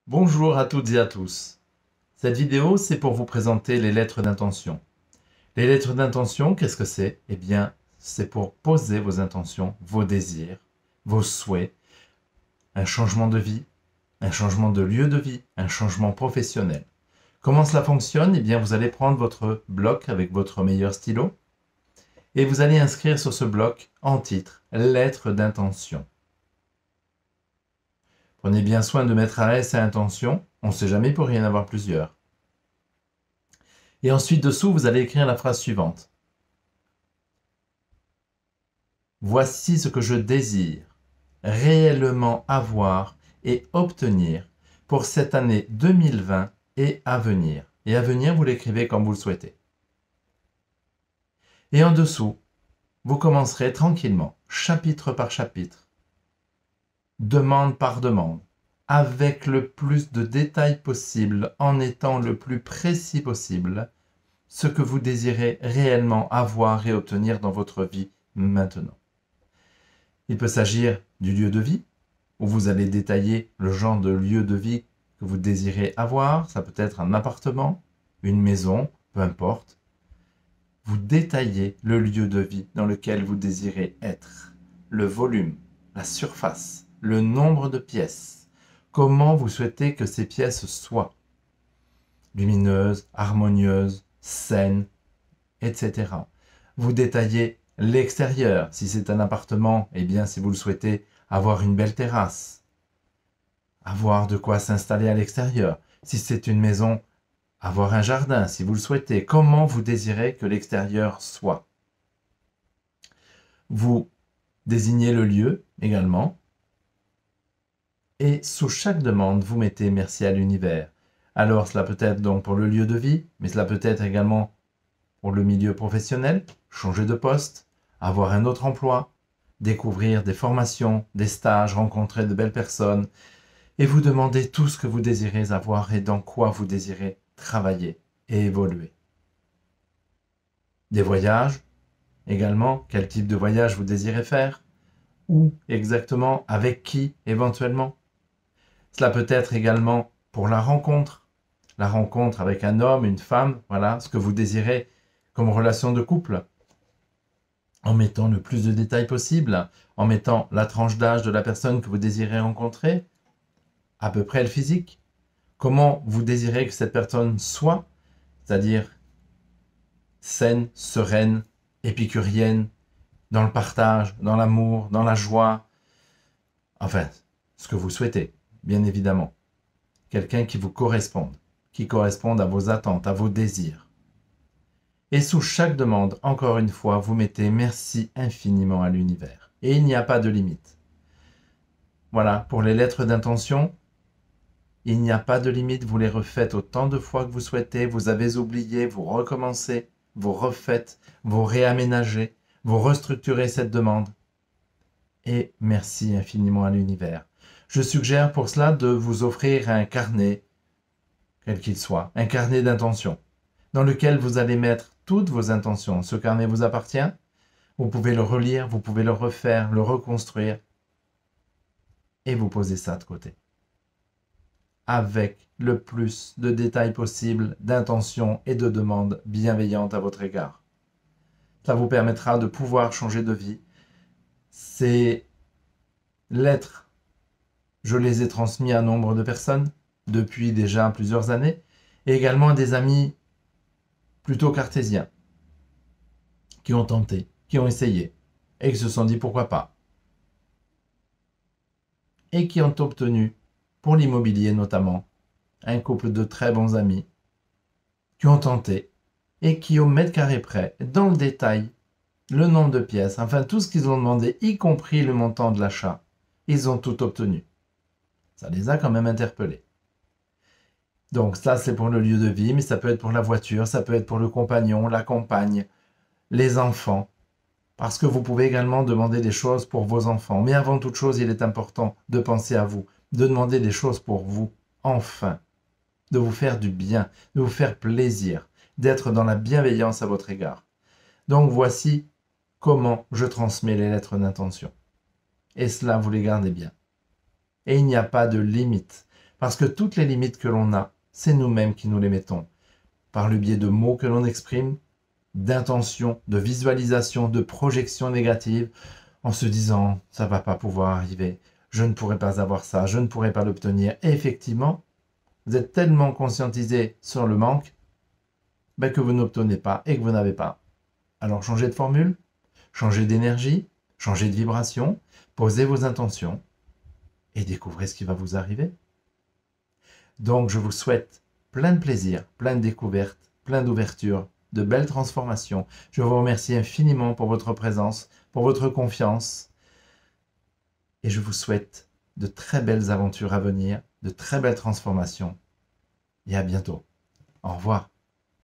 Bonjour à toutes et à tous. Cette vidéo, c'est pour vous présenter les lettres d'intention. Les lettres d'intention, qu'est-ce que c'est? Eh bien, c'est pour poser vos intentions, vos désirs, vos souhaits, un changement de vie, un changement de lieu de vie, un changement professionnel. Comment cela fonctionne? Eh bien, vous allez prendre votre bloc avec votre meilleur stylo et vous allez inscrire sur ce bloc en titre « Lettres d'intention ». Prenez bien soin de mettre à S à intention, on ne sait jamais pour y en avoir plusieurs. Et ensuite dessous, vous allez écrire la phrase suivante. Voici ce que je désire réellement avoir et obtenir pour cette année 2020 et à venir. Et à venir, vous l'écrivez comme vous le souhaitez. Et en dessous, vous commencerez tranquillement, chapitre par chapitre, demande par demande, avec le plus de détails possible, en étant le plus précis possible, ce que vous désirez réellement avoir et obtenir dans votre vie maintenant. Il peut s'agir du lieu de vie, où vous allez détailler le genre de lieu de vie que vous désirez avoir. Ça peut être un appartement, une maison, peu importe. Vous détaillez le lieu de vie dans lequel vous désirez être, le volume, la surface, le nombre de pièces, comment vous souhaitez que ces pièces soient, lumineuses, harmonieuses, saines, etc. Vous détaillez l'extérieur. Si c'est un appartement, eh bien, si vous le souhaitez, avoir une belle terrasse, avoir de quoi s'installer à l'extérieur. Si c'est une maison, avoir un jardin, si vous le souhaitez. Comment vous désirez que l'extérieur soit. Vous désignez le lieu également. Et sous chaque demande, vous mettez merci à l'univers. Alors, cela peut être donc pour le lieu de vie, mais cela peut être également pour le milieu professionnel, changer de poste, avoir un autre emploi, découvrir des formations, des stages, rencontrer de belles personnes, et vous demandez tout ce que vous désirez avoir et dans quoi vous désirez travailler et évoluer. Des voyages, également, quel type de voyage vous désirez faire, où exactement, avec qui éventuellement. Cela peut être également pour la rencontre avec un homme, une femme, voilà, ce que vous désirez comme relation de couple, en mettant le plus de détails possible, en mettant la tranche d'âge de la personne que vous désirez rencontrer, à peu près le physique, comment vous désirez que cette personne soit, c'est-à-dire saine, sereine, épicurienne, dans le partage, dans l'amour, dans la joie, enfin, ce que vous souhaitez, bien évidemment. Quelqu'un qui vous corresponde, qui corresponde à vos attentes, à vos désirs. Et sous chaque demande, encore une fois, vous mettez merci infiniment à l'univers. Et il n'y a pas de limite. Voilà, pour les lettres d'intention, il n'y a pas de limite, vous les refaites autant de fois que vous souhaitez, vous avez oublié, vous recommencez, vous refaites, vous réaménagez, vous restructurez cette demande. Et merci infiniment à l'univers. Je suggère pour cela de vous offrir un carnet, quel qu'il soit, un carnet d'intention, dans lequel vous allez mettre toutes vos intentions. Ce carnet vous appartient, vous pouvez le relire, vous pouvez le refaire, le reconstruire, et vous posez ça de côté. Avec le plus de détails possible, d'intentions et de demandes bienveillantes à votre égard. Ça vous permettra de pouvoir changer de vie. Ces lettres, je les ai transmises à nombre de personnes depuis déjà plusieurs années, et également à des amis plutôt cartésiens, qui ont tenté, qui ont essayé, et qui se sont dit pourquoi pas. Et qui ont obtenu, pour l'immobilier notamment, un couple de très bons amis, qui ont tenté, et qui au mètre carré près, dans le détail, le nombre de pièces, enfin tout ce qu'ils ont demandé, y compris le montant de l'achat, ils ont tout obtenu. Ça les a quand même interpellés. Donc ça, c'est pour le lieu de vie, mais ça peut être pour la voiture, ça peut être pour le compagnon, la compagne, les enfants. Parce que vous pouvez également demander des choses pour vos enfants. Mais avant toute chose, il est important de penser à vous, de demander des choses pour vous, enfin. De vous faire du bien, de vous faire plaisir, d'être dans la bienveillance à votre égard. Donc voici comment je transmets les lettres d'intention. Et cela, vous les gardez bien. Et il n'y a pas de limite. Parce que toutes les limites que l'on a, c'est nous-mêmes qui nous les mettons. Par le biais de mots que l'on exprime, d'intentions, de visualisation, de projections négatives, en se disant « ça ne va pas pouvoir arriver, je ne pourrai pas avoir ça, je ne pourrai pas l'obtenir ». Et effectivement, vous êtes tellement conscientisé sur le manque que vous n'obtenez pas et que vous n'avez pas. Alors changez de formule, changez d'énergie, changez de vibration, posez vos intentions et découvrez ce qui va vous arriver. Donc je vous souhaite plein de plaisir, plein de découvertes, plein d'ouvertures, de belles transformations. Je vous remercie infiniment pour votre présence, pour votre confiance. Et je vous souhaite de très belles aventures à venir, de très belles transformations. Et à bientôt. Au revoir.